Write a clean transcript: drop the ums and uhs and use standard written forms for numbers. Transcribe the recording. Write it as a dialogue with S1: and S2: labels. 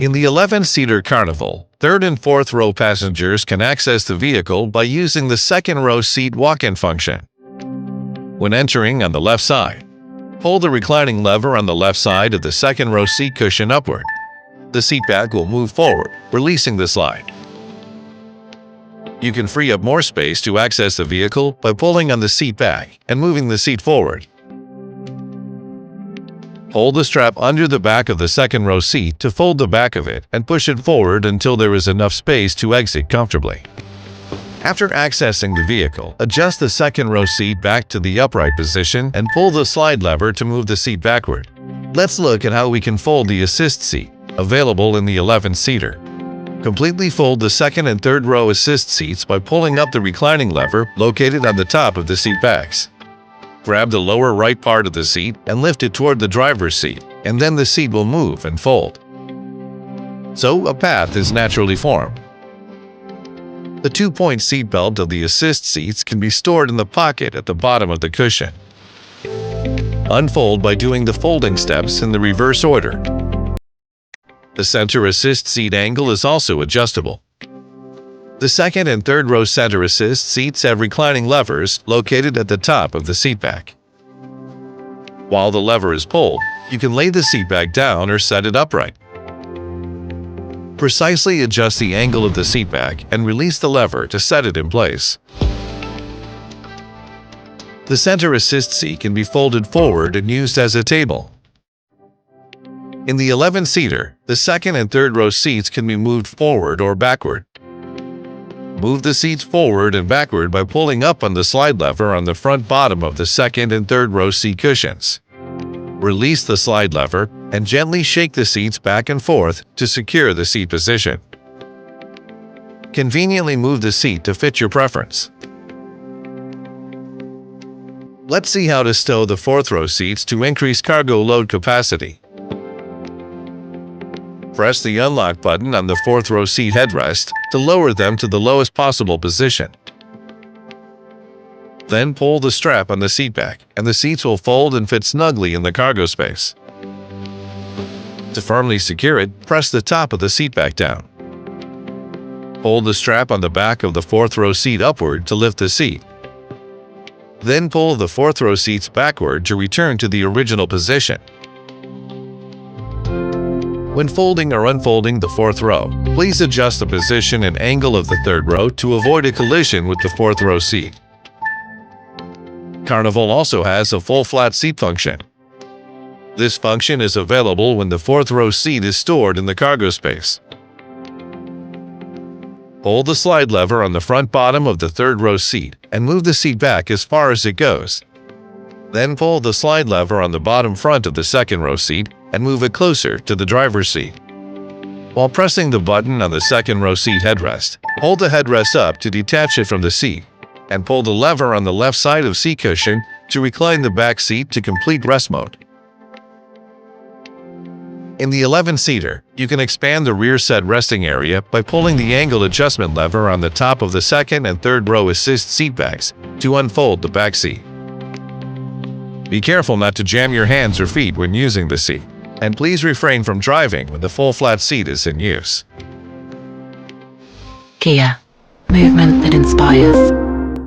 S1: In the 11-seater Carnival, third and fourth row passengers can access the vehicle by using the second row seat walk-in function. When entering on the left side, pull the reclining lever on the left side of the second row seat cushion upward. The seat back will move forward, releasing the slide. You can free up more space to access the vehicle by pulling on the seat back and moving the seat forward. Hold the strap under the back of the second row seat to fold the back of it and push it forward until there is enough space to exit comfortably. After accessing the vehicle, adjust the second row seat back to the upright position and pull the slide lever to move the seat backward. Let's look at how we can fold the assist seat, available in the 11-seater. Completely fold the second and third row assist seats by pulling up the reclining lever located on the top of the seat backs. Grab the lower right part of the seat and lift it toward the driver's seat, and then the seat will move and fold. So a path is naturally formed. The two-point seat belt of the assist seats can be stored in the pocket at the bottom of the cushion. Unfold by doing the folding steps in the reverse order. The center assist seat angle is also adjustable. The second and third row center assist seats have reclining levers located at the top of the seat back. While the lever is pulled, you can lay the seat back down or set it upright. Precisely adjust the angle of the seat back and release the lever to set it in place. The center assist seat can be folded forward and used as a table. In the 11-seater, the second and third row seats can be moved forward or backward. Move the seats forward and backward by pulling up on the slide lever on the front bottom of the second and third row seat cushions. Release the slide lever and gently shake the seats back and forth to secure the seat position. Conveniently move the seat to fit your preference. Let's see how to stow the fourth row seats to increase cargo load capacity. Press the unlock button on the fourth row seat headrest to lower them to the lowest possible position. Then pull the strap on the seat back, and the seats will fold and fit snugly in the cargo space. To firmly secure it, press the top of the seat back down. Pull the strap on the back of the fourth row seat upward to lift the seat. Then pull the fourth row seats backward to return to the original position. When folding or unfolding the fourth row, please adjust the position and angle of the third row to avoid a collision with the fourth row seat. Carnival also has a full flat seat function. This function is available when the fourth row seat is stored in the cargo space. Pull the slide lever on the front bottom of the third row seat and move the seat back as far as it goes. Then pull the slide lever on the bottom front of the second row seat and move it closer to the driver's seat. While pressing the button on the second row seat headrest, hold the headrest up to detach it from the seat, and pull the lever on the left side of seat cushion to recline the back seat to complete rest mode. In the 11-seater, you can expand the rear set resting area by pulling the angle adjustment lever on the top of the second and third row assist seat backs to unfold the back seat. Be careful not to jam your hands or feet when using the seat, and please refrain from driving when the full flat seat is in use.
S2: Kia, movement that inspires.